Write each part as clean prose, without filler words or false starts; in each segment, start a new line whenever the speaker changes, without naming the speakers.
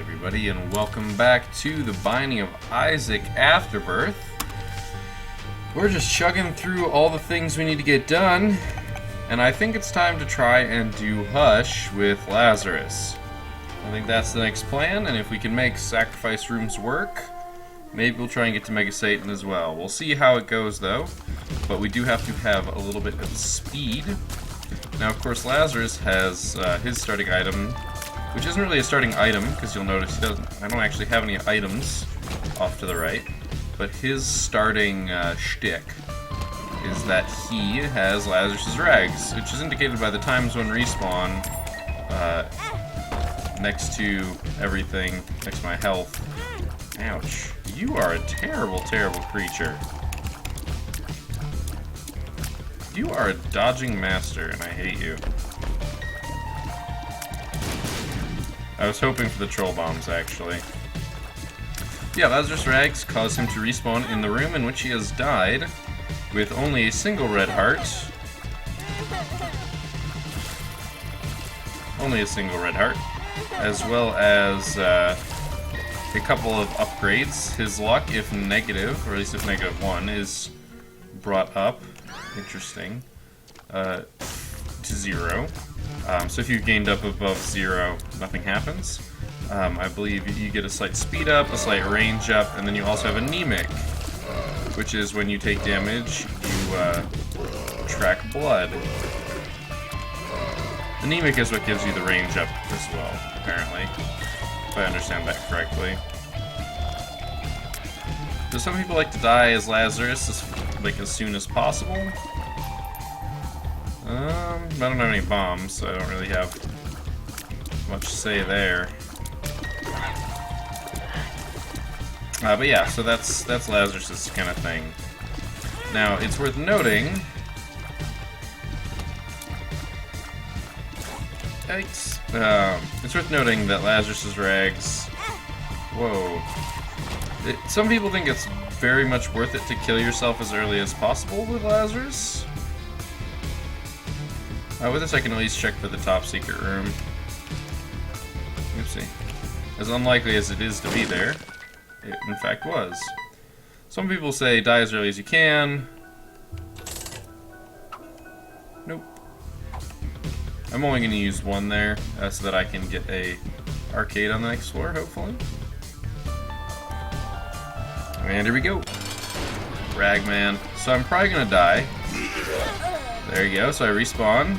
everybody, and welcome back to the Binding of Isaac Afterbirth. We're just chugging through all the things we need to get done, and I think it's time to try and do Hush with Lazarus. I think that's the next plan, and if we can make sacrifice rooms work, maybe we'll try and get to Mega Satan as well. We'll see how it goes though, but we do have to have a little bit of speed. Now of course Lazarus has his starting item, which isn't really a starting item, because you'll notice I don't actually have any items off to the right, but his starting shtick is that he has Lazarus's rags, which is indicated by the times when respawn next to everything, next to my health. Ouch. You are a terrible, terrible creature. You are a dodging master, and I hate you. I was hoping for the troll bombs, actually. Yeah, Lazarus rags cause him to respawn in the room in which he has died, with only a single red heart. Only a single red heart. As well as a couple of upgrades. His luck, if negative, or at least if -1, is brought up. Interesting. To 0. So if you've gained up above 0, nothing happens. I believe you get a slight speed up, a slight range up, and then you also have anemic, which is when you take damage, you track blood. Anemic is what gives you the range up as well, apparently, if I understand that correctly. Do some people like to die as Lazarus as soon as possible? I don't have any bombs, so I don't really have much to say there. But yeah, so that's Lazarus's kind of thing. Now, it's worth noting... Yikes. It's worth noting that Lazarus's rags... Whoa. Some people think it's very much worth it to kill yourself as early as possible with Lazarus. With this I can at least check for the top secret room. Oopsie. As unlikely as it is to be there, it in fact was. Some people say die as early as you can. Nope. I'm only going to use one there, so that I can get a arcade on the next floor, hopefully. And here we go. Ragman. So I'm probably going to die. There you go, so I respawn.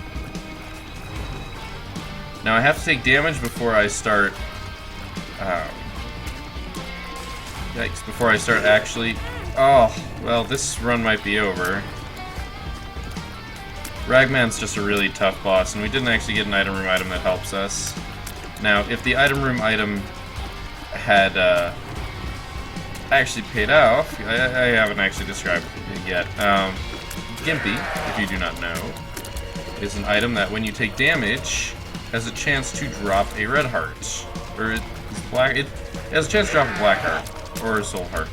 Now I have to take damage before I start... yikes, before I start actually... Oh, well, this run might be over. Ragman's just a really tough boss, and we didn't actually get an item room item that helps us. Now, if the item room item had actually paid off, I haven't actually described it yet. Gimpy, if you do not know, is an item that when you take damage, has a chance to drop a red heart. Or it has a chance to drop a black heart. Or a soul heart.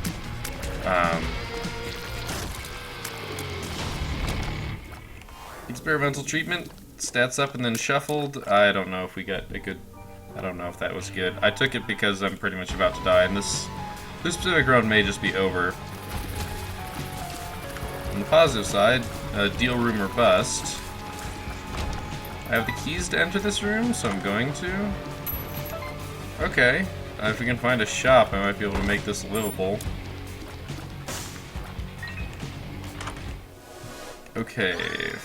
Experimental treatment, stats up and then shuffled. I don't know if we got a good... I don't know if that was good. I took it because I'm pretty much about to die, and this specific run may just be over. On the positive side, deal room or bust. I have the keys to enter this room, so I'm going to. Okay, if we can find a shop, I might be able to make this livable. Okay,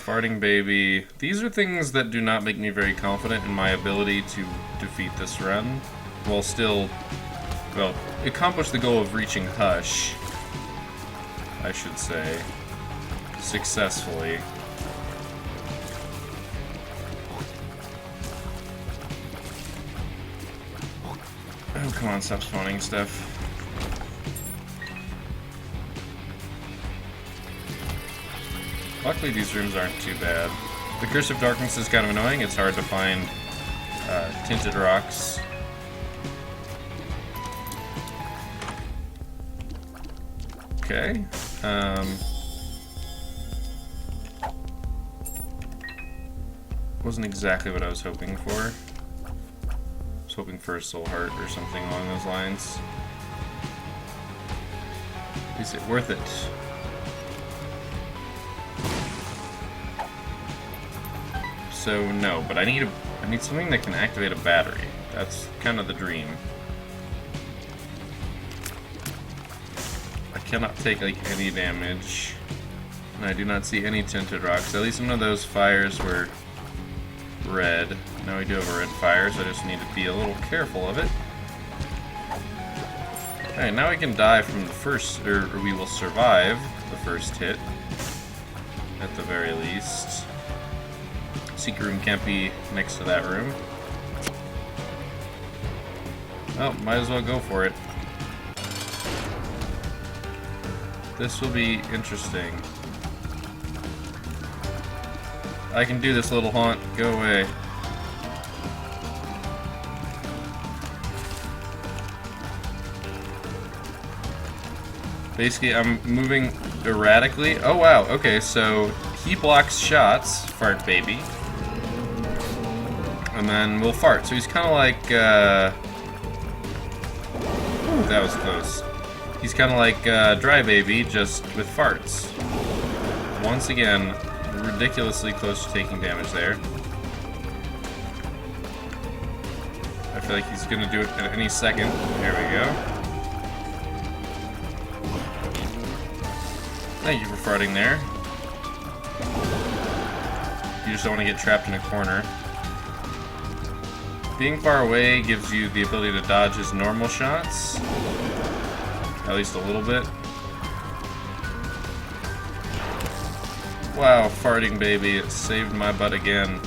farting baby. These are things that do not make me very confident in my ability to defeat this run, while still, well, accomplish the goal of reaching Hush, I should say, successfully. Oh, come on, stop spawning stuff. Luckily, these rooms aren't too bad. The Curse of Darkness is kind of annoying. It's hard to find tinted rocks. Okay. Wasn't exactly what I was hoping for. hoping for a soul heart or something along those lines. Is it worth it? So no, but I need something that can activate a battery. That's kind of the dream. I cannot take like any damage, and I do not see any tinted rocks. At least none of those fires were red. Now we do have a red fire, so I just need to be a little careful of it. Alright, now we can die from the first, or we will survive the first hit, at the very least. Secret room can't be next to that room. Oh, might as well go for it. This will be interesting. I can do this, little haunt. Go away. Basically, I'm moving erratically. Oh, wow. Okay, so he blocks shots, fart baby. And then we'll fart. So he's kind of like, ooh, that was close. He's kind of like dry baby, just with farts. Once again, ridiculously close to taking damage there. I feel like he's going to do it at any second. There we go. Thank you for farting there. You just don't want to get trapped in a corner. Being far away gives you the ability to dodge his normal shots. At least a little bit. Wow, farting baby, it saved my butt again.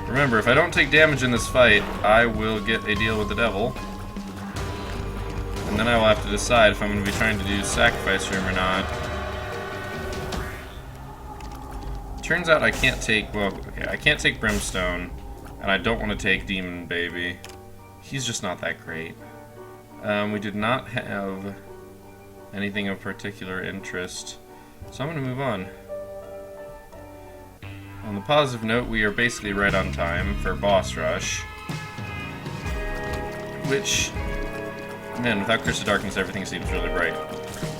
Remember, if I don't take damage in this fight, I will get a deal with the devil. And then I will have to decide if I'm going to be trying to do Sacrifice Room or not. Turns out I can't take, well, okay, I can't take Brimstone, and I don't want to take Demon Baby. He's just not that great. We did not have anything of particular interest, so I'm going to move on. On the positive note, we are basically right on time for Boss Rush, which, man, without Curse of Darkness, everything seems really bright.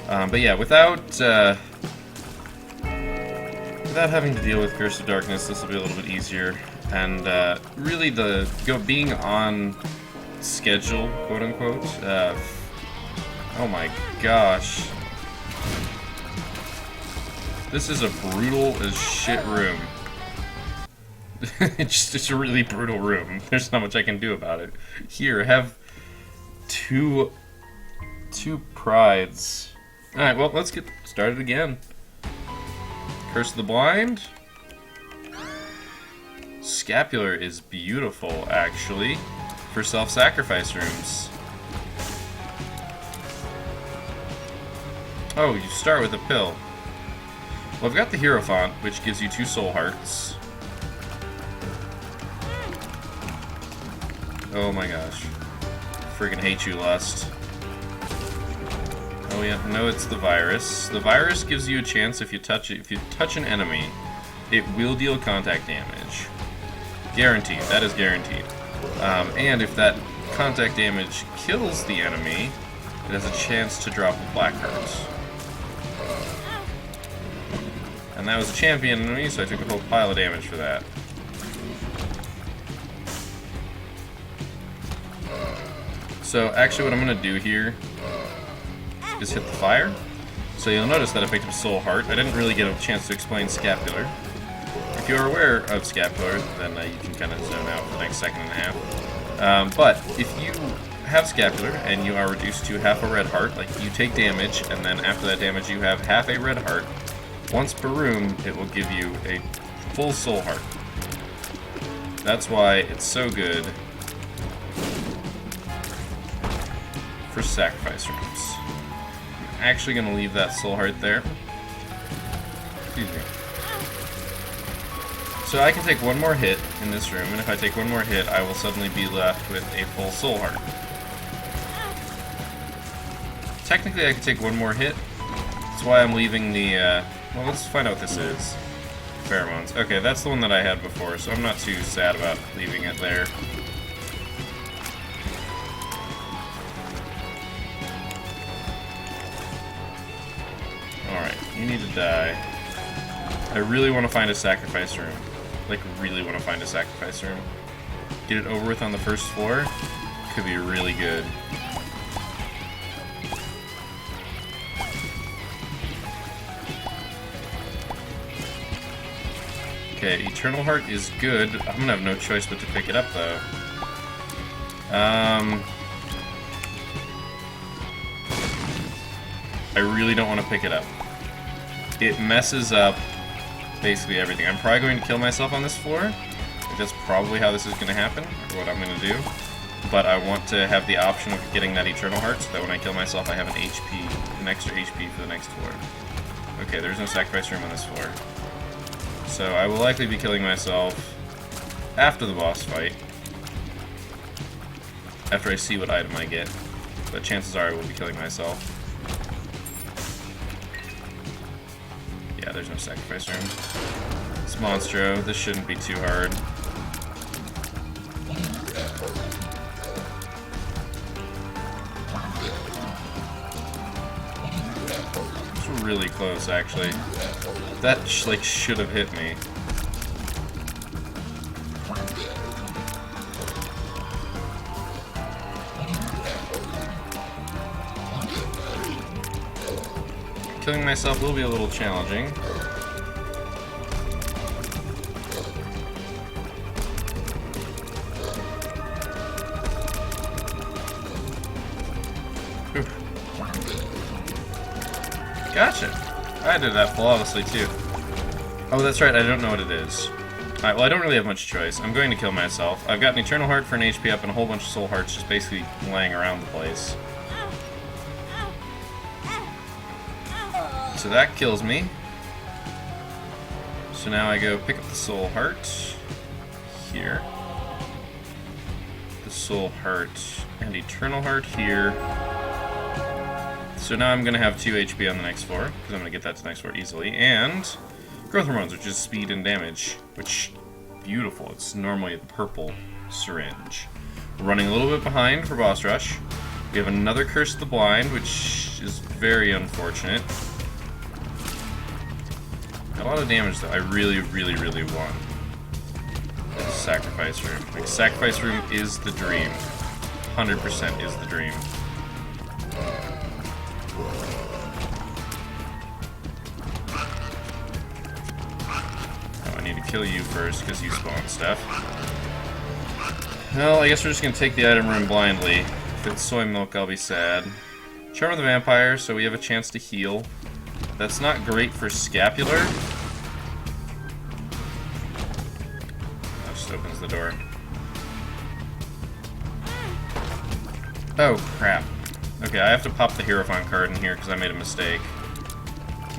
But yeah, without having to deal with Curse of Darkness, this will be a little bit easier. And really, being on schedule, quote unquote. Oh my gosh, this is a brutal as shit room. It's just a really brutal room. There's not much I can do about it. Here, have two prides. Alright, well, let's get started again. Curse of the Blind. Scapular is beautiful, actually, for self-sacrifice rooms. Oh, you start with a pill. Well, I've got the Hierophant, which gives you 2 soul hearts. Oh my gosh. Friggin' hate you, Lust. Oh yeah, no, it's the virus. The virus gives you a chance if you touch an enemy, it will deal contact damage. Guaranteed, that is guaranteed. And if that contact damage kills the enemy, it has a chance to drop a black heart. And that was a champion enemy, so I took a whole pile of damage for that. So actually what I'm going to do here is hit the fire. So you'll notice that I picked up Soul Heart. I didn't really get a chance to explain Scapular. If you are aware of Scapular, then you can kind of zone out for the next second and a half. But if you have Scapular and you are reduced to half a red heart, like you take damage, and then after that damage you have half a red heart, once per room it will give you a full Soul Heart. That's why it's so good for sacrifice rooms. I'm actually going to leave that Soul Heart there. Excuse me. So I can take one more hit in this room, and if I take one more hit, I will suddenly be left with a full Soul Heart. Technically, I can take one more hit. That's why I'm leaving the, well, let's find out what this is. pheromones. Okay, that's the one that I had before, so I'm not too sad about leaving it there. Alright, you need to die. I really want to find a sacrifice room. Like, really want to find a sacrifice room. Get it over with on the first floor. Could be really good. Okay, Eternal Heart is good. I'm gonna have no choice but to pick it up, though. I really don't want to pick it up. It messes up basically everything. I'm probably going to kill myself on this floor. Like, that's probably how this is going to happen, or what I'm going to do. But I want to have the option of getting that Eternal Heart, so that when I kill myself, I have an extra HP for the next floor. Okay, there's no sacrifice room on this floor. So I will likely be killing myself after the boss fight. After I see what item I get. But chances are I will be killing myself. Yeah, there's no sacrifice room. It's Monstro. This shouldn't be too hard. It's really close, actually. That like should have hit me. Killing myself will be a little challenging. Oof. Gotcha. I did that flawlessly too. Oh, that's right, I don't know what it is. Alright, well I don't really have much choice. I'm going to kill myself. I've got an Eternal Heart for an HP up and a whole bunch of Soul Hearts just basically laying around the place. So that kills me. So now I go pick up the Soul Heart. Here. The Soul Heart and Eternal Heart here. So now I'm going to have 2 HP on the next floor, because I'm going to get that to the next floor easily. And Growth Hormones, which is speed and damage, which, beautiful. It's normally the purple syringe. Running a little bit behind for Boss Rush. We have another Curse of the Blind, which is very unfortunate. A lot of damage, though. I really, really, really want a Sacrifice Room. Like, Sacrifice Room is the dream. 100% is the dream. Kill you first because you spawn stuff. Well, I guess we're just gonna take the item room blindly. If it's soy milk, I'll be sad. Charm of the Vampire, so we have a chance to heal. That's not great for scapular. That just opens the door. Oh, crap. Okay, I have to pop the Hierophant card in here because I made a mistake.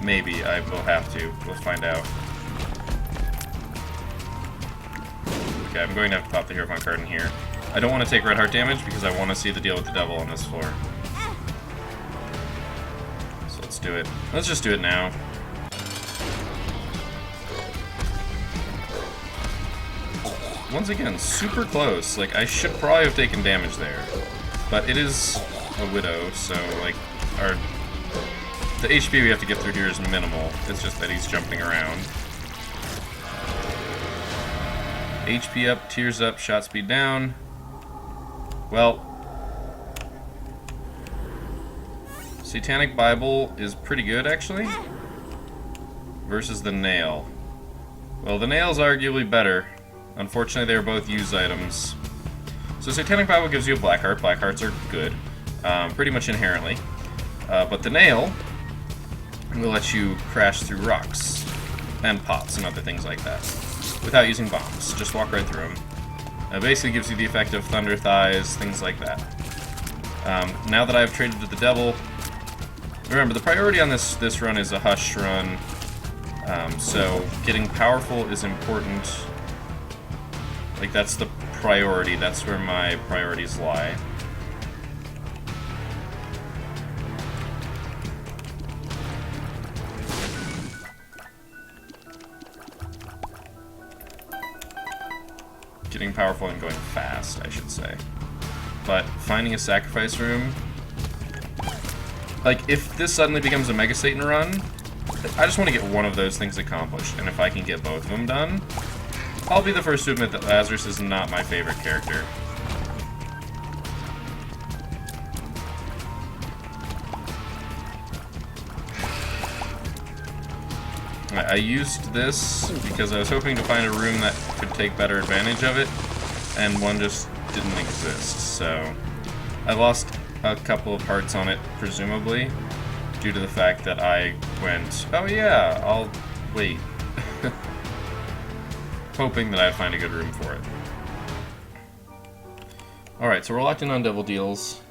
Maybe I will have to. We'll find out. Okay, I'm going to have to pop the Hierophant card in here. I don't want to take red heart damage because I want to see the deal with the devil on this floor. So let's do it. Let's just do it now. Once again, super close. Like, I should probably have taken damage there. But it is a Widow, so, like, the HP we have to get through here is minimal. It's just that he's jumping around. HP up, tears up, shot speed down. Well, Satanic Bible is pretty good, actually. Versus the Nail. Well, the Nail's arguably better. Unfortunately, they're both used items. So Satanic Bible gives you a Black Heart. Black Hearts are good, pretty much inherently. But the Nail will let you crash through rocks and pots and other things like that. Without using bombs. Just walk right through them. It basically gives you the effect of Thunder Thighs, things like that. Now that I've traded to the Devil, remember, the priority on this run is a Hush run, so getting powerful is important. Like, that's the priority. That's where my priorities lie. getting powerful and going fast, I should say. But finding a sacrifice room, like if this suddenly becomes a Mega Satan run, I just want to get one of those things accomplished, and if I can get both of them done, I'll be the first to admit that Lazarus is not my favorite character. I used this because I was hoping to find a room that could take better advantage of it, and one just didn't exist, so I lost a couple of hearts on it, presumably, due to the fact that I went, oh yeah, I'll wait, hoping that I'd find a good room for it. Alright, so we're locked in on Devil Deals.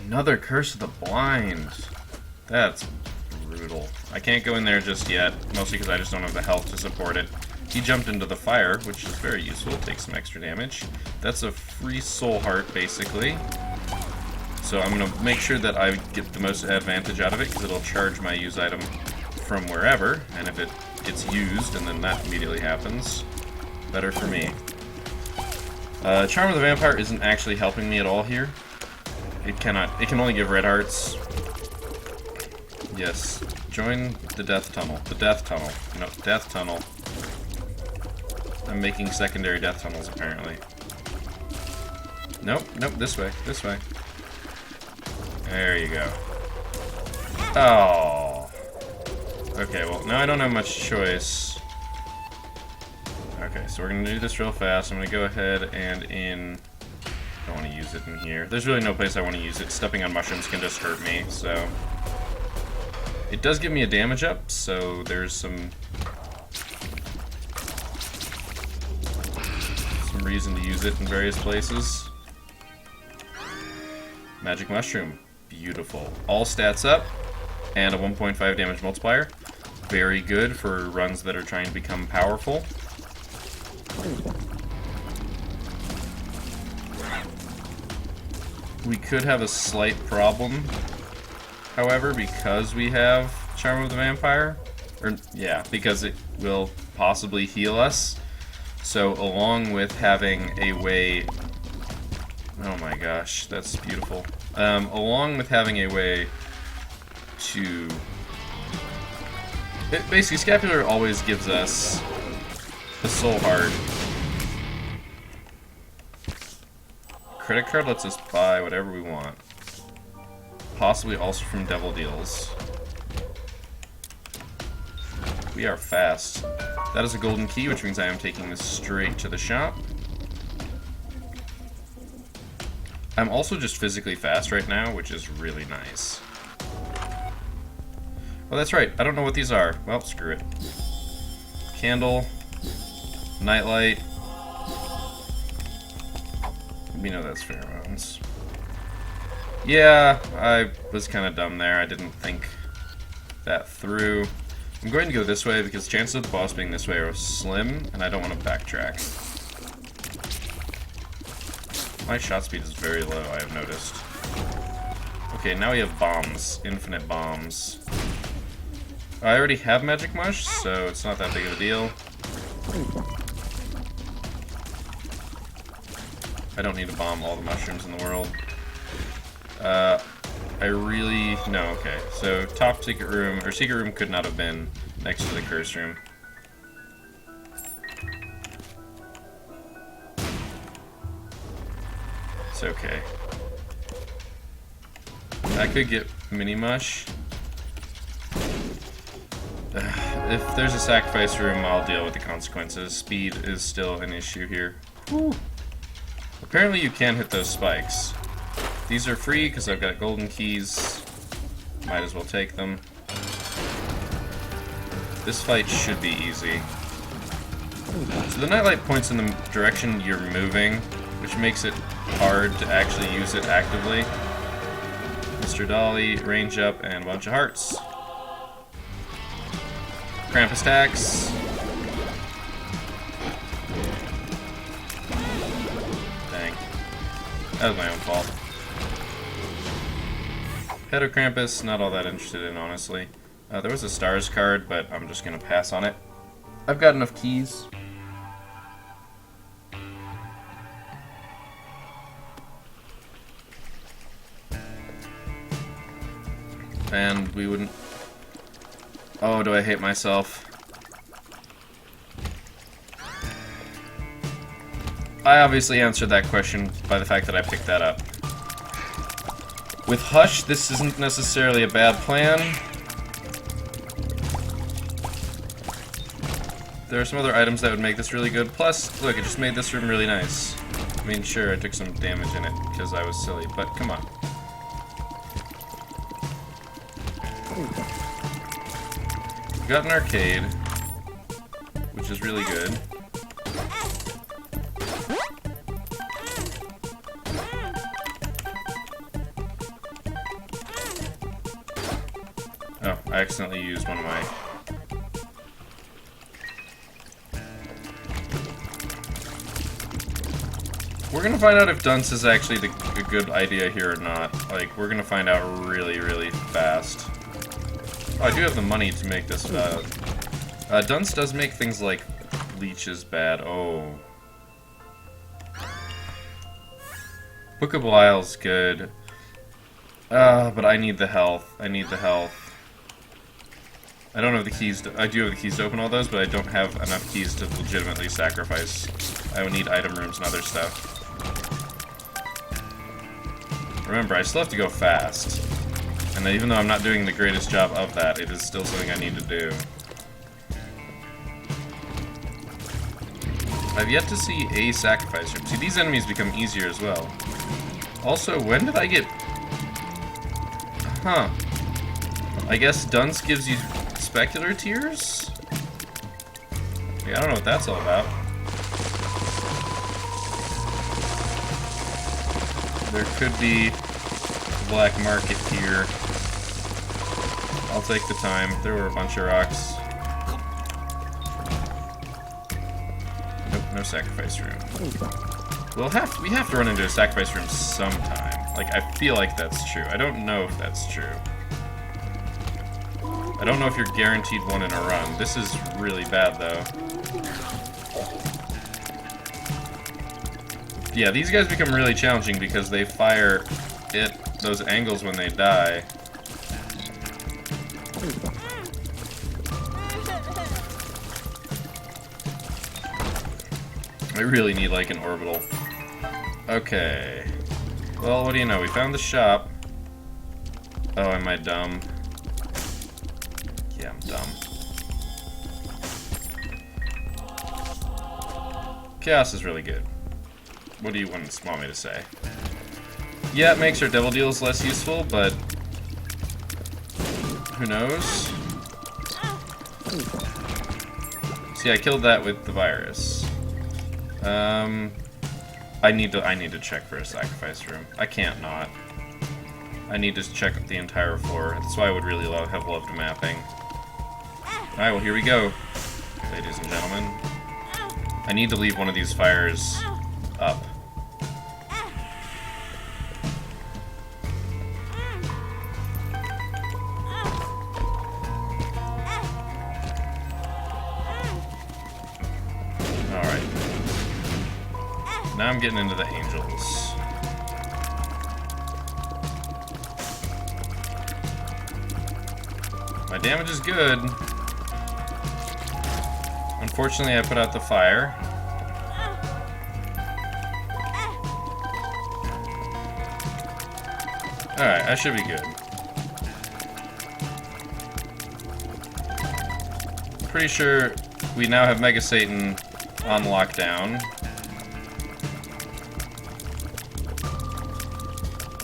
Another Curse of the Blind. That's brutal. I can't go in there just yet, mostly because I just don't have the health to support it. He jumped into the fire, which is very useful. Takes some extra damage. That's a free soul heart, basically. So I'm going to make sure that I get the most advantage out of it, because it'll charge my use item from wherever. And if it gets used, and then that immediately happens, better for me. Charm of the Vampire isn't actually helping me at all here. It can only give red hearts. Yes. Join the death tunnel. The death tunnel. No, death tunnel. I'm making secondary death tunnels, apparently. Nope, nope, this way, this way. There you go. Oh. Okay, well, now I don't have much choice. Okay, so we're gonna do this real fast. I'm gonna go ahead and don't want to use it in here. There's really no place I want to use it. Stepping on mushrooms can just hurt me, so... It does give me a damage up, so there's some reason to use it in various places. Magic Mushroom. Beautiful. All stats up, and a 1.5 damage multiplier. Very good for runs that are trying to become powerful. We could have a slight problem, however, because we have Charm of the Vampire. Or, yeah, because it will possibly heal us. So, along with having a way... Oh my gosh, that's beautiful. Along with having a way to... Basically, Scapular always gives us a soul heart. Credit card lets us buy whatever we want. Possibly also from Devil Deals. We are fast. That is a golden key, which means I am taking this straight to the shop. I'm also just physically fast right now, which is really nice. Oh, that's right. I don't know what these are. Well, screw it. Candle. Nightlight. We know that's pheromones. Yeah, I was kind of dumb there. I didn't think that through. I'm going to go this way because chances of the boss being this way are slim, and I don't want to backtrack. My shot speed is very low, I have noticed. Okay, now we have bombs. Infinite bombs. I already have Magic Mush, so it's not that big of a deal. I don't need to bomb all the mushrooms in the world. No, okay. So, top secret room, or secret room could not have been next to the curse room. It's okay. I could get mini mush. If there's a sacrifice room, I'll deal with the consequences. Speed is still an issue here. Whew. Apparently you can hit those spikes. These are free because I've got golden keys. Might as well take them. This fight should be easy. So the nightlight points in the direction you're moving, which makes it hard to actually use it actively. Mr. Dolly, range up, and a bunch of hearts. Krampus tax. Dang. That was my own fault. Head of Krampus, not all that interested in, honestly. There was a stars card, but I'm just gonna pass on it. I've got enough keys. And we wouldn't... Oh, do I hate myself? I obviously answered that question by the fact that I picked that up. With Hush, this isn't necessarily a bad plan. There are some other items that would make this really good. Plus, look, it just made this room really nice. I mean, sure, I took some damage in it because I was silly, but come on. We've got an arcade, which is really good. Oh, I accidentally used one of my... We're gonna find out if dunce is actually a good idea here or not. Like, we're gonna find out really, really fast. Oh, I do have the money to make this, dunce does make things like leeches bad. Oh. Book of Wile's good. But I need the health. I need the health. I don't have the keys to... I do have the keys to open all those, but I don't have enough keys to legitimately sacrifice. I would need item rooms and other stuff. Remember, I still have to go fast. And even though I'm not doing the greatest job of that, it is still something I need to do. I've yet to see a sacrifice room. See, these enemies become easier as well. Also, when did I get... Huh. I guess dunce gives you specular tears? Yeah, I don't know what that's all about. There could be a black market here. I'll take the time. There were a bunch of rocks. Nope, no sacrifice room. We have to run into a sacrifice room sometime. Like, I feel like that's true. I don't know if that's true. I don't know if you're guaranteed one in a run. This is really bad, though. Yeah, these guys become really challenging because they fire those angles when they die. I really need, like, an orbital. Okay. Well, what do you know? We found the shop. Oh, am I dumb? Yeah, I'm dumb. Chaos is really good. What do you want me to say? Yeah, it makes our devil deals less useful, but... who knows? See, I killed that with the virus. I need to check for a sacrifice room. I can't not. I need to check the entire floor. That's why I would really have loved mapping. Alright, well, here we go, ladies and gentlemen. I need to leave one of these fires up. Alright. Now I'm getting into the angels. My damage is good. Unfortunately, I put out the fire. Alright, I should be good. Pretty sure we now have Mega Satan on lockdown.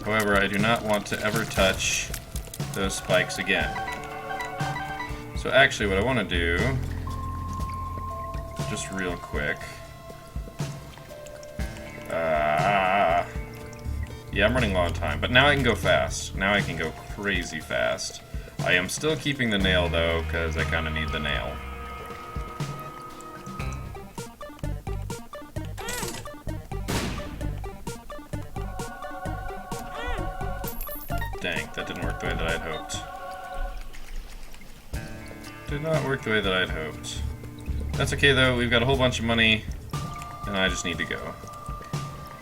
However, I do not want to ever touch those spikes again. So actually what I want to do, just real quick, yeah, I'm running low on time, but now I can go fast. Now I can go crazy fast. I am still keeping the nail though, because I kind of need the nail. Dang, that didn't work the way that I'd hoped. Did not work the way that I'd hoped. That's okay though, we've got a whole bunch of money, and I just need to go.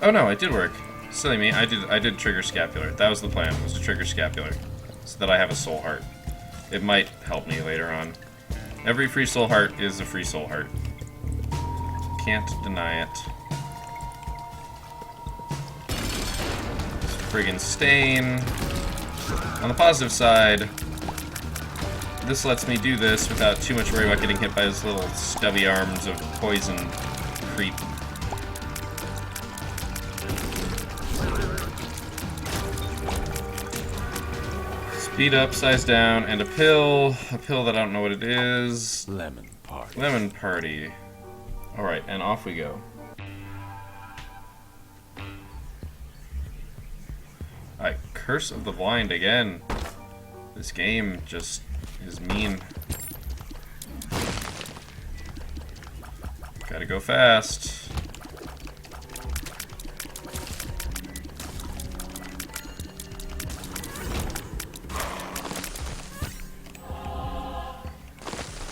Oh no, it did work. Silly me, I did trigger Scapular. That was the plan, was to trigger Scapular. So that I have a soul heart. It might help me later on. Every free soul heart is a free soul heart. Can't deny it. Friggin' stain. On the positive side, this lets me do this without too much worry about getting hit by his little stubby arms of poison creep. Speed up, size down, and a pill. A pill that I don't know what it is.
Lemon party.
Lemon party. Alright, and off we go. Curse of the Blind again. This game just is mean. Gotta go fast.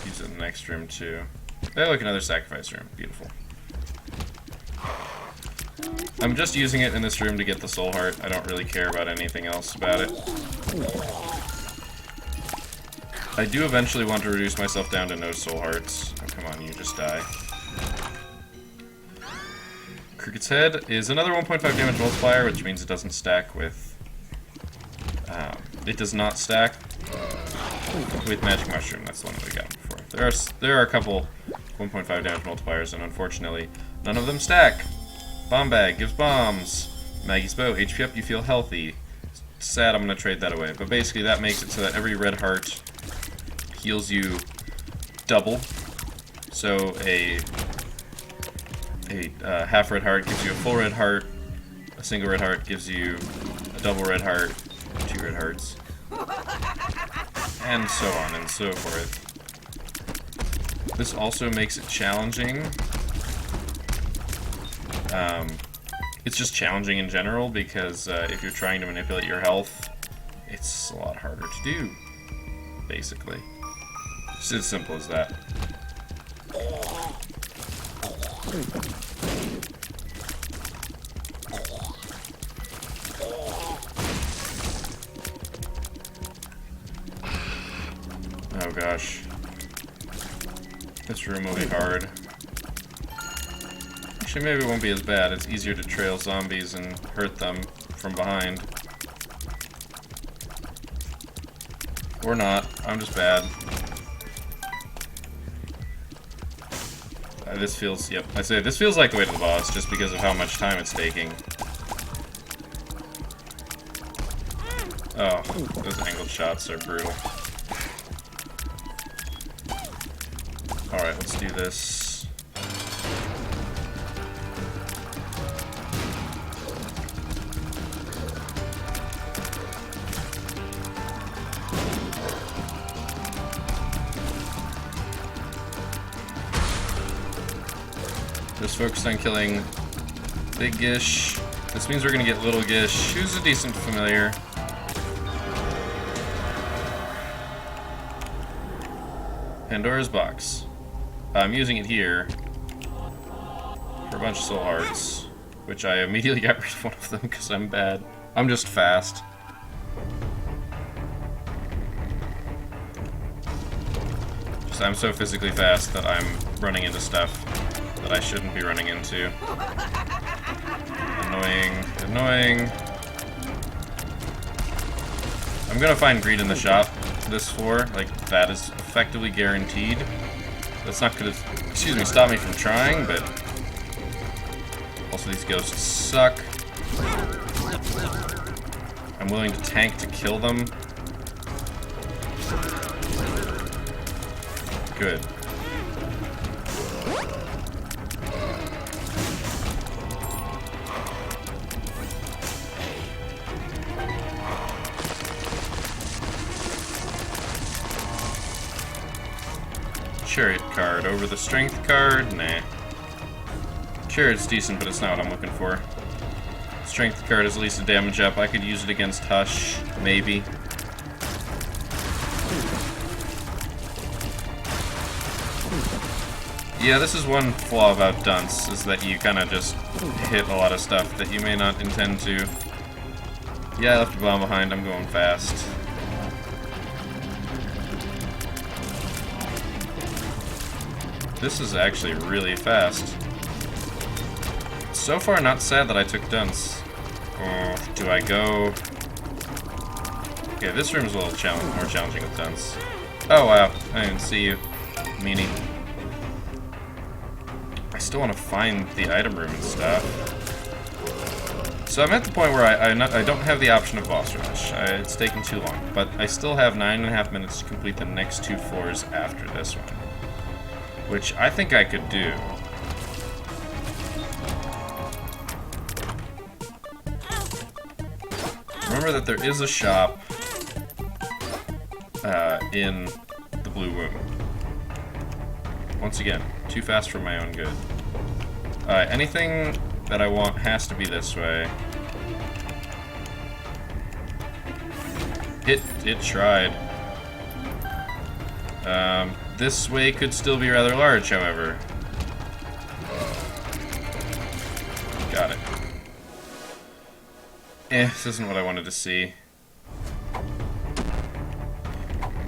Use it in the next room too. Oh, look, another sacrifice room. Beautiful. I'm just using it in this room to get the soul heart. I don't really care about anything else about it. I do eventually want to reduce myself down to no soul hearts. Oh, come on, you just die. Cricket's Head is another 1.5 damage multiplier, which means it doesn't stack with... it does not stack with Magic Mushroom. That's the one that we got before. There are a couple 1.5 damage multipliers, and unfortunately, none of them stack. Bomb Bag gives bombs. Maggie's Bow, HP up, you feel healthy. Sad, I'm gonna trade that away. But basically that makes it so that every red heart heals you double. So a half red heart gives you a full red heart. A single red heart gives you a double red heart, 2 red hearts. And so on and so forth. This also makes it challenging. It's just challenging in general because if you're trying to manipulate your health, it's a lot harder to do, basically. It's as simple as that. Oh gosh. This room will be hard. Actually, maybe it won't be as bad. It's easier to trail zombies and hurt them from behind. Or not. I'm just bad. This feels, yep. I say this feels like the way to the boss, just because of how much time it's taking. Oh, those angled shots are brutal. Alright, let's do this. Just focused on killing Big Gish. This means we're gonna get Little Gish, who's a decent familiar. Pandora's Box. I'm using it here for a bunch of soul hearts, which I immediately got rid of one of them because I'm bad. I'm just fast. I'm so physically fast that I'm running into stuff that I shouldn't be running into. Annoying, annoying. I'm gonna find greed in the shop this floor. Like, that is effectively guaranteed. That's not gonna, excuse me, stop me from trying, but also these ghosts suck. I'm willing to tank to kill them. Good. Chariot card over the strength card? Nah. Chariot's decent, but it's not what I'm looking for. strength card is at least a damage up. I could use it against Hush, maybe. Yeah, this is one flaw about Dunce, is that you kind of just hit a lot of stuff that you may not intend to. Yeah, I left a bomb behind. I'm going fast. This is actually really fast. So far, not sad that I took Dunce. Oh, do I go? Okay, this room's a little more challenging with Dunce. Oh wow, I didn't see you, meanie. I still want to find the item room and stuff. So I'm at the point where I don't have the option of boss rush. It's taking too long, but I still have 9.5 minutes to complete the next 2 floors after this one, which I think I could do. Remember that there is a shop in the Blue Womb. Once again, too fast for my own good. Anything that I want has to be this way. It tried. This way could still be rather large, however. Got it. This isn't what I wanted to see.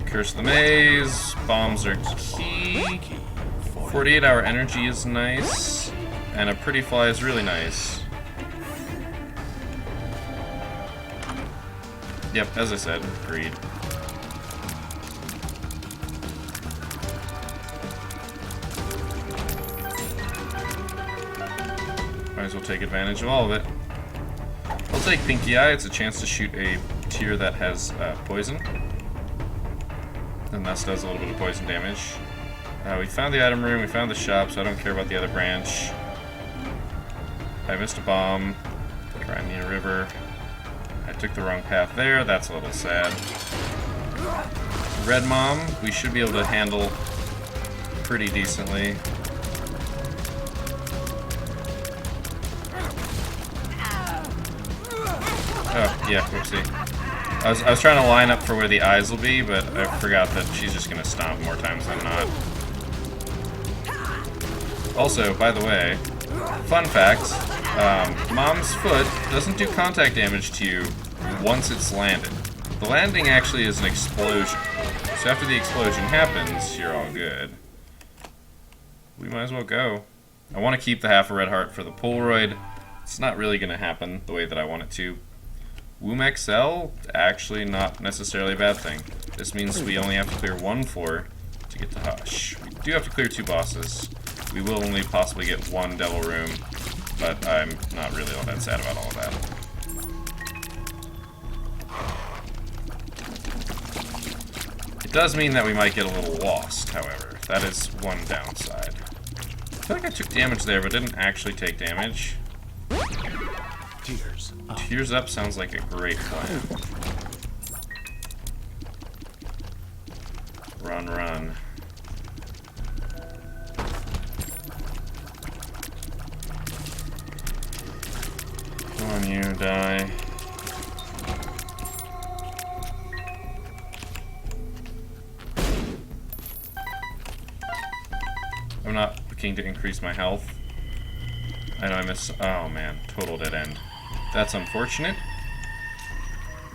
Curse the Maze. Bombs are key. 48-hour energy is nice. And a pretty fly is really nice. Yep, as I said, agreed. Might as well take advantage of all of it. I'll take Pinky Eye. It's a chance to shoot a tier that has poison. And thus does a little bit of poison damage. We found the item room, we found the shop, so I don't care about the other branch. I missed a bomb. Crimea River. I took the wrong path there, that's a little sad. Red Mom, we should be able to handle pretty decently. Oh, yeah, whoopsie. I was trying to line up for where the eyes will be, but I forgot that she's just gonna stomp more times than not. Also, by the way, fun fact, Mom's foot doesn't do contact damage to you once it's landed. The landing actually is an explosion. So after the explosion happens, you're all good. We might as well go. I want to keep the half a red heart for the Polaroid. It's not really going to happen the way that I want it to. Womb XL, actually not necessarily a bad thing. This means we only have to clear 1 floor to get to Hush. We do have to clear 2 bosses. We will only possibly get 1 devil room, but I'm not really all that sad about all of that. It does mean that we might get a little lost, however. That is one downside. I feel like I took damage there, but didn't actually take damage.
Tears up.
Tears up sounds like a great plan. Run, run. Come on, you, die. I'm not looking to increase my health. I know I missed. Oh man, total dead end. That's unfortunate.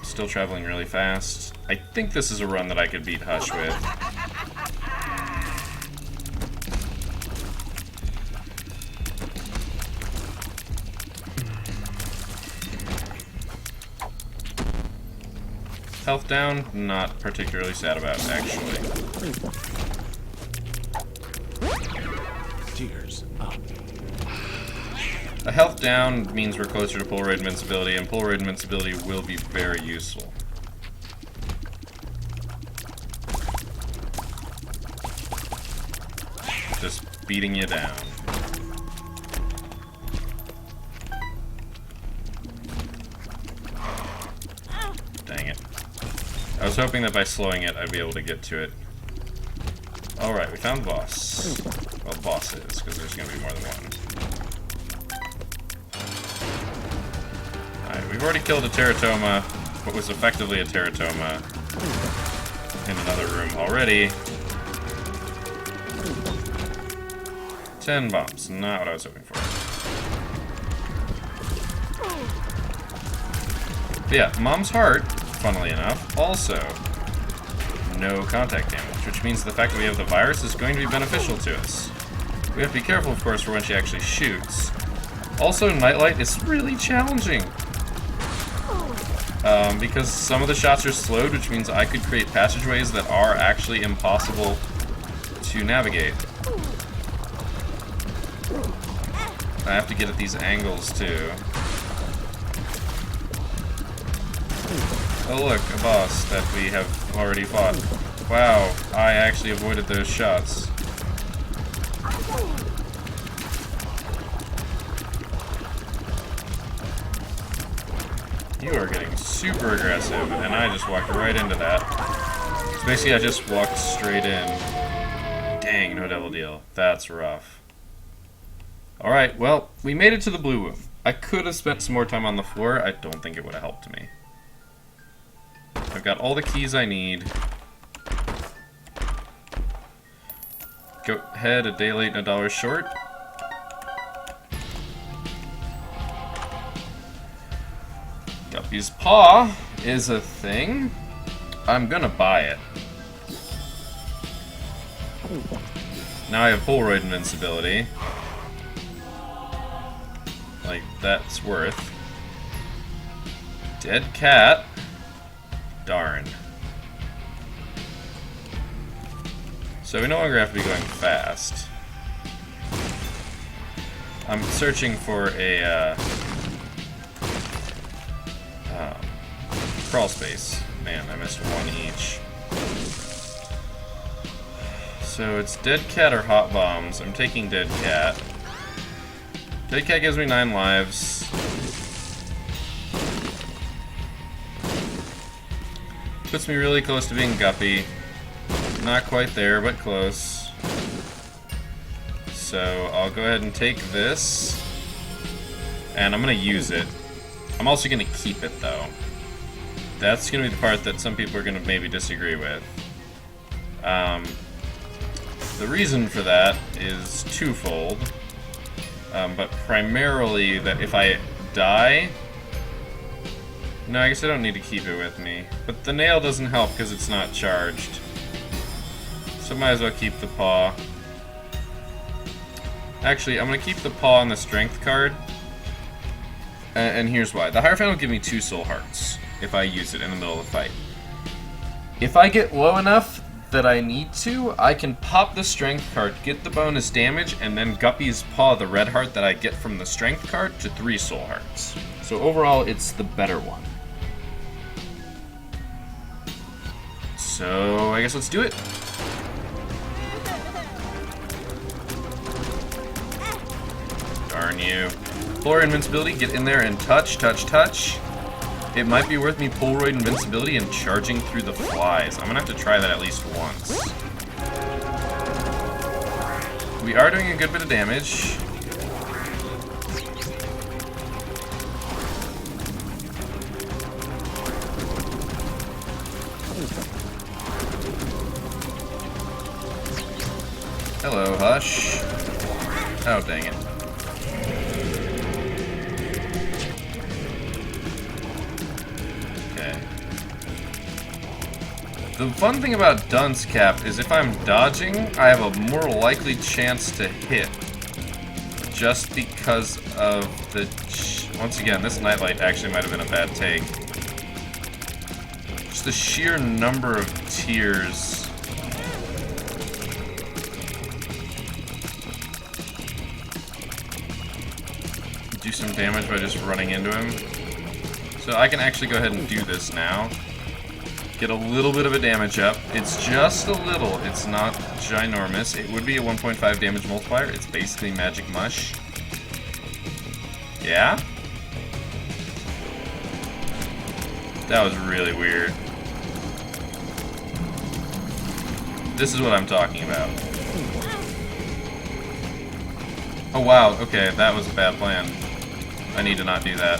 Still traveling really fast. I think this is a run that I could beat Hush with. Health down, not particularly sad about, actually.
Tears up.
A health down means we're closer to Polaroid invincibility, and Polaroid invincibility will be very useful. Just beating you down. Dang it. I was hoping that by slowing it, I'd be able to get to it. Alright, we found the boss. Well, bosses, because there's going to be more than one. we've already killed a teratoma, what was effectively a teratoma, in another room already. 10 bombs, not what I was hoping for. But yeah, Mom's Heart, funnily enough, also no contact damage, which means the fact that we have the virus is going to be beneficial to us. We have to be careful, of course, for when she actually shoots. Also, Nightlight is really challenging. Because some of the shots are slowed, which means I could create passageways that are actually impossible to navigate. I have to get at these angles, too. Oh look, a boss that we have already fought. Wow, I actually avoided those shots. You are getting super aggressive, and I just walked right into that. So basically I just walked straight in. Dang, no double deal. That's rough. Alright, well, we made it to the blue room. I could have spent some more time on the floor. I don't think it would have helped me. I've got all the keys I need. Go ahead, a day late and a dollar short. Guppy's Paw is a thing. I'm gonna buy it. Now I have Polaroid invincibility. Like, that's worth. Dead cat. Darn. So we no longer have to be going fast. I'm searching for a crawl space. Man, I missed one each. So it's Dead Cat or Hot Bombs. I'm taking Dead Cat. Dead Cat gives me 9 lives. Puts me really close to being Guppy. Not quite there, but close. So I'll go ahead and take this. And I'm going to use it. I'm also going to keep it, though. That's going to be the part that some people are going to maybe disagree with. The reason for that is twofold. But primarily that if I die... No, I guess I don't need to keep it with me. But the nail doesn't help because it's not charged. So might as well keep the paw. Actually, I'm going to keep the paw on the strength card. And here's why. The Hierophant will give me 2 soul hearts if I use it in the middle of the fight. If I get low enough that I need to, I can pop the strength card, get the bonus damage, and then Guppy's Paw the red heart that I get from the strength card to 3 soul hearts. So overall, it's the better one. So I guess let's do it. Darn you. Polaroid invincibility, get in there and touch, touch, touch. It might be worth me Polaroid invincibility and charging through the flies. I'm gonna have to try that at least once. We are doing a good bit of damage. Hello, Hush. Oh, dang it. Okay. The fun thing about Dunce Cap is if I'm dodging, I have a more likely chance to hit. Just because of the... Once again, this Nightlight actually might have been a bad take. Just the sheer number of tears... do some damage by just running into him. So I can actually go ahead and do this now. Get a little bit of a damage up. It's just a little. It's not ginormous. It would be a 1.5 damage multiplier. It's basically magic mush. Yeah? That was really weird. This is what I'm talking about. Oh wow, okay, that was a bad plan. I need to not do that.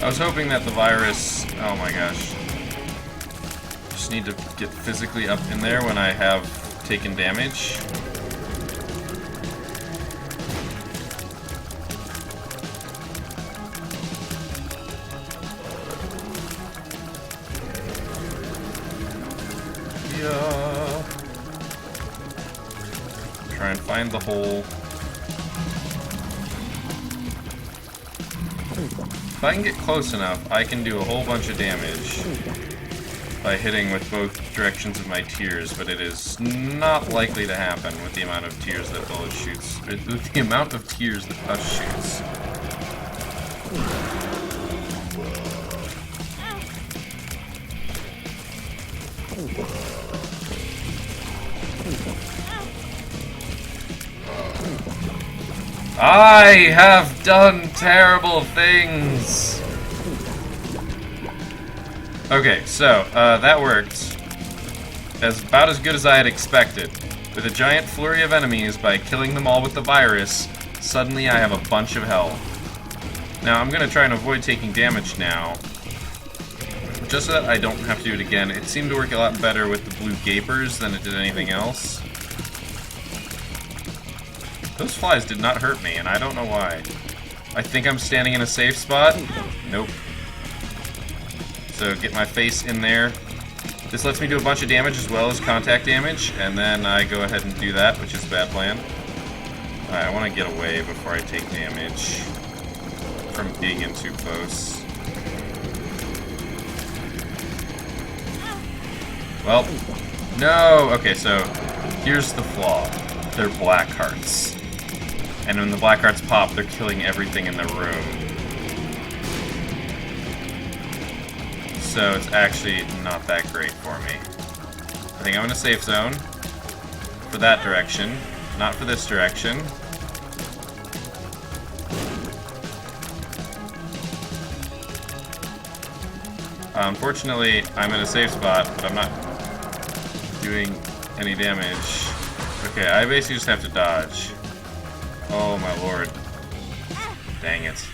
I was hoping that the virus... Oh my gosh. Just need to get physically up in there when I have taken damage. Yeah. Try and find the hole. If I can get close enough, I can do a whole bunch of damage by hitting with both directions of my tears, but it is not likely to happen with the amount of tears that bullet shoots. With the amount of tears that Hush shoots. I have done terrible things! Okay, so, that worked. About as good as I had expected. With a giant flurry of enemies, by killing them all with the virus, suddenly I have a bunch of health. Now, I'm gonna try and avoid taking damage now. Just so that I don't have to do it again. It seemed to work a lot better with the blue gapers than it did anything else. Those flies did not hurt me, and I don't know why. I think I'm standing in a safe spot. Nope. So get my face in there. This lets me do a bunch of damage as well as contact damage, and then I go ahead and do that, which is a bad plan. Alright, I want to get away before I take damage from being in too close. Well, no! Okay, so here's the flaw. They're black hearts. And when the black hearts pop, they're killing everything in the room. So it's actually not that great for me. I think I'm in a safe zone for that direction, not for this direction. Unfortunately, I'm in a safe spot, but I'm not doing any damage. Okay, I basically just have to dodge. Oh my lord. Dang it.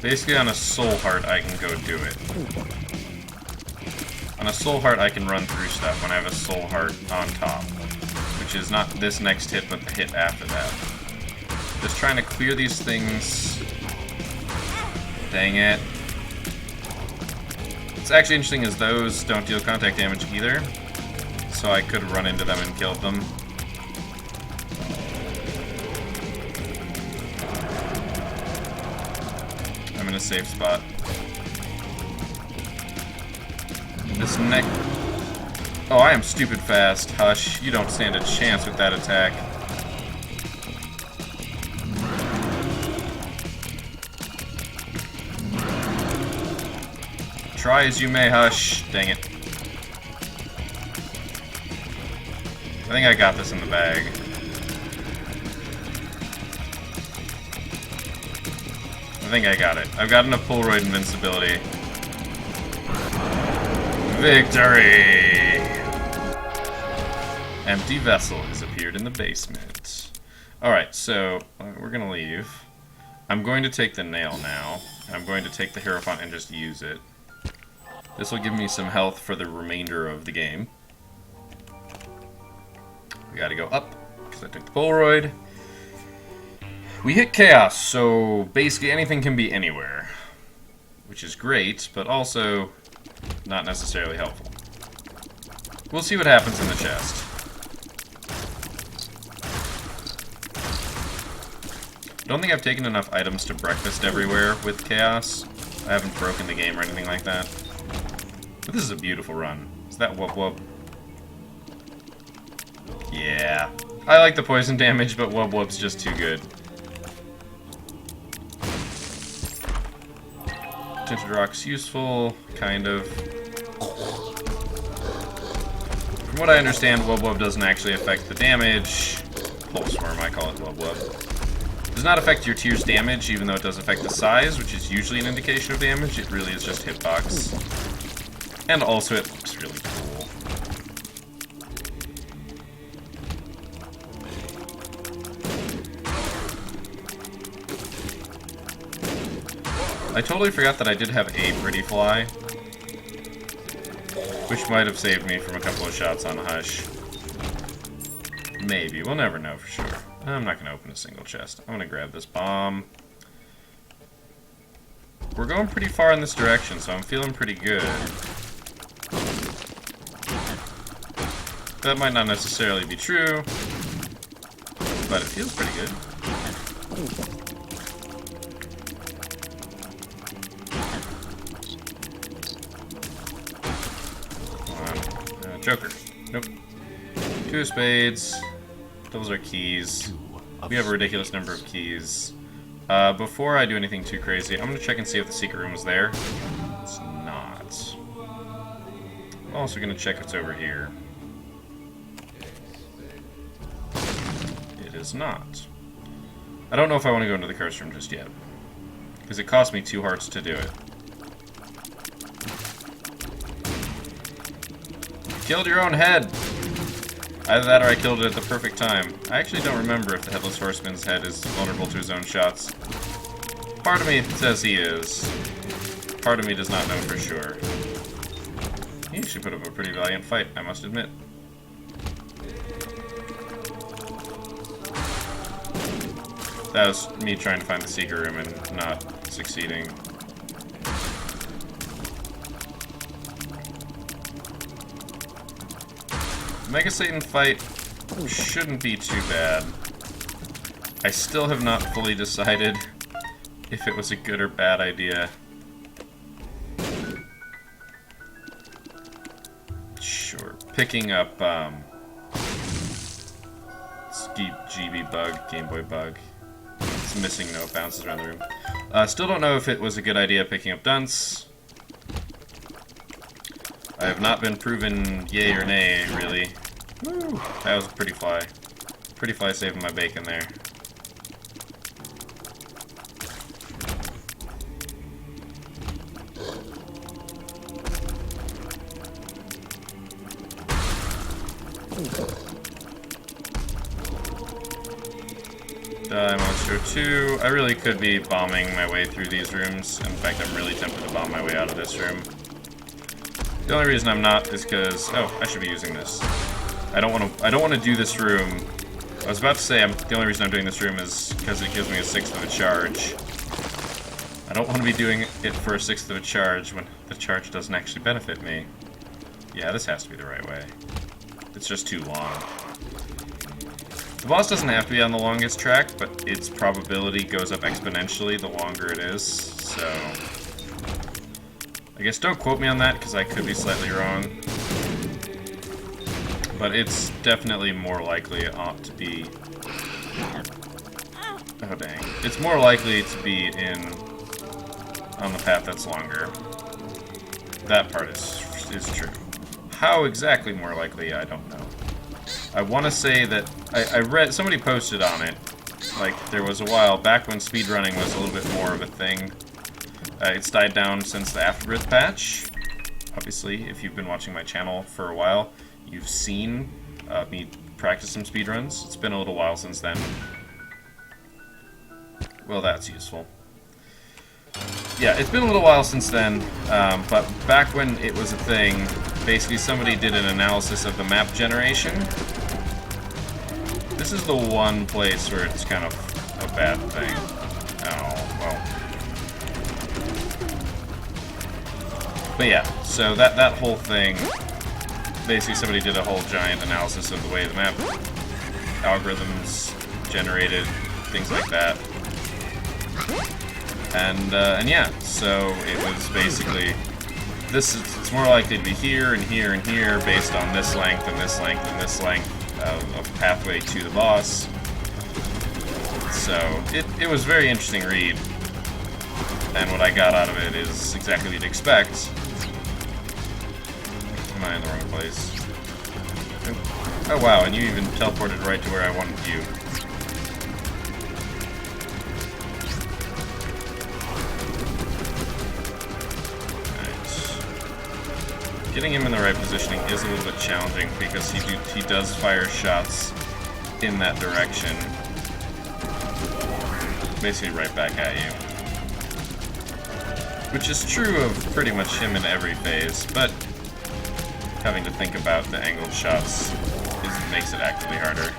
Basically on a soul heart I can go do it. On a soul heart I can run through stuff when I have a soul heart on top. Which is not this next hit, but the hit after that. Just trying to clear these things. Dang it. What's actually interesting is those don't deal contact damage either. So I could run into them and kill them. I'm in a safe spot. This neck... Oh, I am stupid fast. Hush, you don't stand a chance with that attack. Try as you may, Hush. Dang it. I think I got this in the bag. I think I got it. I've got enough Polaroid invincibility. Victory! Empty vessel has appeared in the basement. Alright, so we're gonna leave. I'm going to take the nail now. I'm going to take the Hierophant and just use it. This will give me some health for the remainder of the game. We gotta go up, because I took the Polaroid. We hit Chaos, so basically anything can be anywhere. Which is great, but also not necessarily helpful. We'll see what happens in the chest. I don't think I've taken enough items to breakfast everywhere with Chaos. I haven't broken the game or anything like that. But this is a beautiful run. Is that Wub Wub? Yeah. I like the poison damage, but Wub Wub's just too good. Tinted Rock's useful, kind of. From what I understand, Wub Wub doesn't actually affect the damage. Pulse Worm, I call it Wub Wub. Does not affect your tear's damage, even though it does affect the size, which is usually an indication of damage. It really is just hitbox. And also, it looks really cool. I totally forgot that I did have a pretty fly, which might have saved me from a couple of shots on Hush. Maybe. We'll never know for sure. I'm not going to open a single chest. I'm going to grab this bomb. We're going pretty far in this direction, so I'm feeling pretty good. That might not necessarily be true, but it feels pretty good. Come on. Joker. Nope. 2 of spades. Those are keys. We have a ridiculous number of keys. Before I do anything too crazy, I'm going to check and see if the secret room is there. It's not. I'm also going to check what's over here. It is not. I don't know if I want to go into the curse room just yet, because it cost me 2 hearts to do it. You killed your own head! Either that or I killed it at the perfect time. I actually don't remember if the Headless Horseman's head is vulnerable to his own shots. Part of me says he is. Part of me does not know for sure. He actually put up a pretty valiant fight, I must admit. That was me trying to find the secret room and not succeeding. Mega Satan fight shouldn't be too bad. I still have not fully decided if it was a good or bad idea. Sure. Picking up GB bug, Game Boy bug. It's missing note, bounces around the room. Still don't know if it was a good idea picking up Dunce. I have not been proven yay or nay, really. Woo! That was a pretty fly. Pretty fly saving my bacon there. Die Monster 2. I really could be bombing my way through these rooms. In fact, I'm really tempted to bomb my way out of this room. The only reason I'm not is because I should be using this. I don't want to do this room. I was about to say the only reason I'm doing this room is because it gives me a 1/6 of a charge. I don't want to be doing it for a 1/6 of a charge when the charge doesn't actually benefit me. Yeah, this has to be the right way. It's just too long. The boss doesn't have to be on the longest track, but its probability goes up exponentially the longer it is, so... I guess don't quote me on that, because I could be slightly wrong. But it's definitely more likely to be... Oh dang. It's more likely to be on the path that's longer. That part is true. How exactly more likely, I don't know. I want to say that I read, somebody posted on it, like there was a while back when speedrunning was a little bit more of a thing. It's died down since the Afterbirth patch. Obviously, if you've been watching my channel for a while, you've seen me practice some speedruns. It's been a little while since then. Well, that's useful. Yeah, it's been a little while since then, but back when it was a thing, basically somebody did an analysis of the map generation. This is the one place where it's kind of a bad thing. Oh, well. But yeah, so that whole thing, basically somebody did a whole giant analysis of the way the map algorithms generated, things like that. And yeah, so it was basically, it's more likely to be here and here and here based on this length and this length and this length of pathway to the boss. So it was a very interesting read, and what I got out of it is exactly what you'd expect. Am I in the wrong place? Oh wow, and you even teleported right to where I wanted you. Getting him in the right positioning is a little bit challenging because he does fire shots in that direction. Basically right back at you. Which is true of pretty much him in every phase, but having to think about the angled shots makes it actively harder.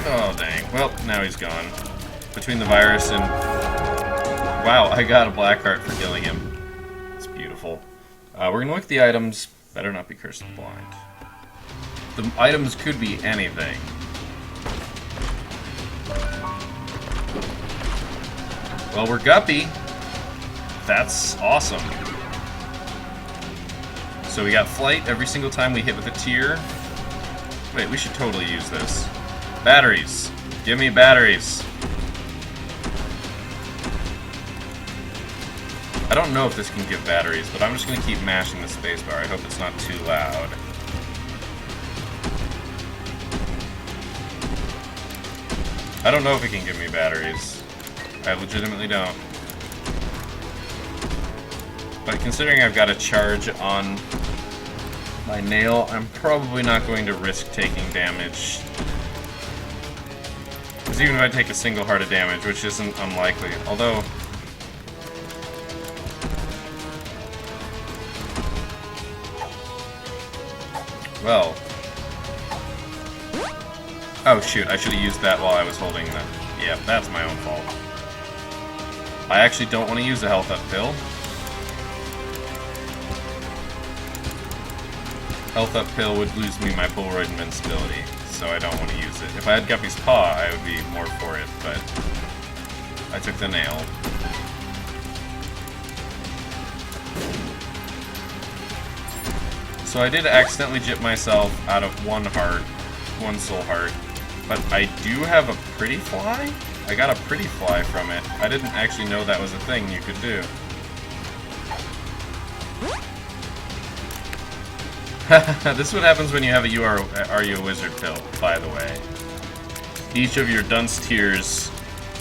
Oh, dang. Well, now he's gone. Between the virus and... Wow, I got a black heart for killing him. It's beautiful. We're going to look at the items. Better not be cursed with blind. The items could be anything. Well, we're Guppy. That's awesome. So we got flight every single time we hit with a tier. Wait, we should totally use this. Batteries. Give me batteries. I don't know if this can give batteries, but I'm just going to keep mashing the spacebar. I hope it's not too loud. I don't know if it can give me batteries. I legitimately don't. But considering I've got a charge on my nail, I'm probably not going to risk taking damage. Because even if I take a single heart of damage, which isn't unlikely, although... Well... Oh shoot, I should have used that while I was holding the... Yeah, that's my own fault. I actually don't want to use a health up pill. Health up pill would lose me my Polaroid invincibility, so I don't want to use it. If I had Guppy's Paw, I would be more for it, but I took the nail. So I did accidentally jip myself out of one heart, one soul heart, but I do have a pretty fly? I got a pretty fly from it. I didn't actually know that was a thing you could do. This is what happens when you have a Are You a Wizard pill, by the way. Each of your dunce tiers...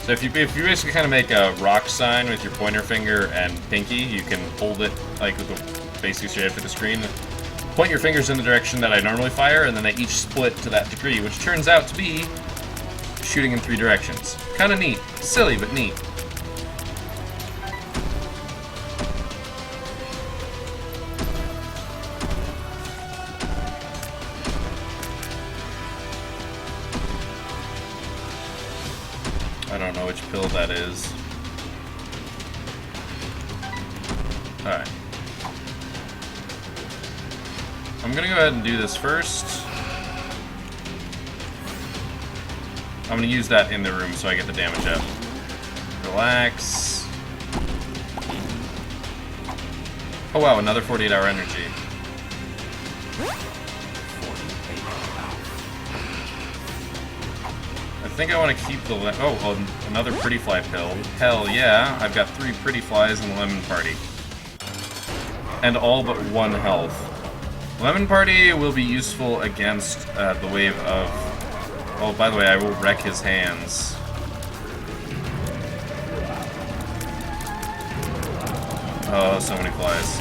So if you basically kind of make a rock sign with your pointer finger and pinky, you can hold it like basically straight up to the screen. Point your fingers in the direction that I normally fire, and then they each split to that degree, which turns out to be shooting in 3 directions. Kind of neat. Silly, but neat. I don't know which pill that is. Alright. I'm gonna go ahead and do this first. I'm gonna use that in the room so I get the damage up. Relax. Oh wow, another 48-hour energy. I think I want to keep the... Oh, another Pretty Fly pill. Hell yeah, I've got 3 Pretty Flies in the Lemon Party. And all but 1 health. Lemon Party will be useful against the wave of... Oh, by the way, I will wreck his hands. Oh, so many flies.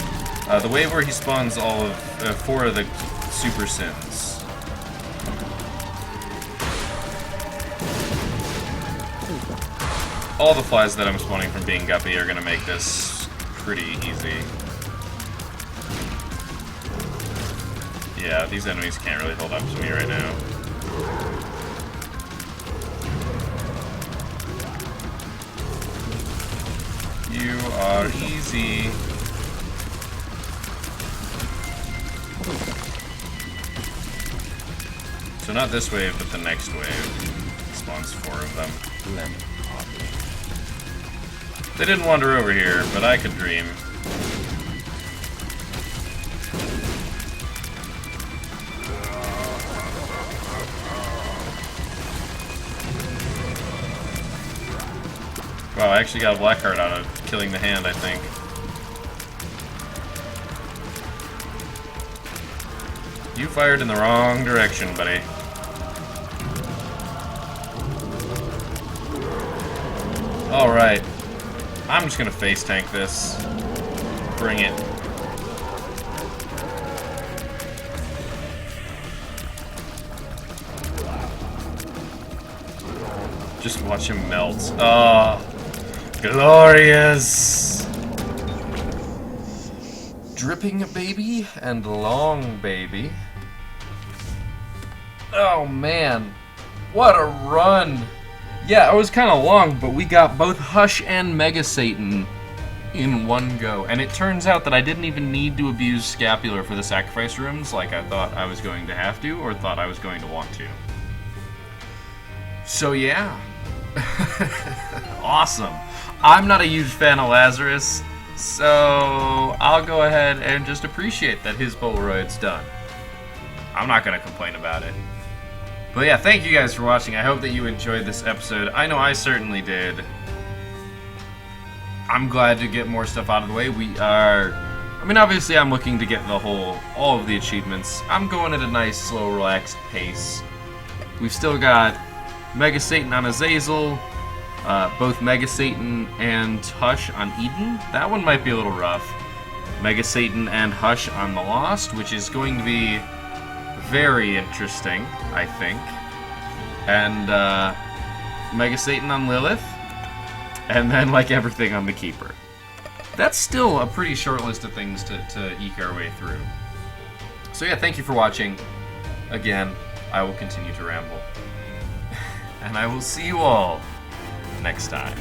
The wave where he spawns all of... 4 of the Super Sins. All the flies that I'm spawning from being Guppy are gonna make this pretty easy. Yeah, these enemies can't really hold up to me right now. You are easy. So not this wave, but the next wave. Spawns 4 of them. They didn't wander over here, but I could dream. Wow, I actually got a black heart out of killing the hand, I think. You fired in the wrong direction, buddy. Alright. I'm just gonna face tank this. Bring it. Just watch him melt. Oh, glorious! Dripping baby and long baby. Oh man, what a run! Yeah, it was kind of long, but we got both Hush and Mega Satan in one go. And it turns out that I didn't even need to abuse Scapular for the sacrifice rooms like I thought I was going to have to, or thought I was going to want to. So yeah. Awesome. I'm not a huge fan of Lazarus, so I'll go ahead and just appreciate that his Polaroid's done. I'm not going to complain about it. But yeah, thank you guys for watching. I hope that you enjoyed this episode. I know I certainly did. I'm glad to get more stuff out of the way. I mean, obviously I'm looking to get all of the achievements. I'm going at a nice, slow, relaxed pace. We've still got Mega Satan on Azazel, both Mega Satan and Hush on Eden. That one might be a little rough. Mega Satan and Hush on the Lost, which is going to be very interesting, I think. And Mega Satan on Lilith. And then, like, everything on the Keeper. That's still a pretty short list of things to eke our way through. So yeah, thank you for watching. Again, I will continue to ramble. And I will see you all next time.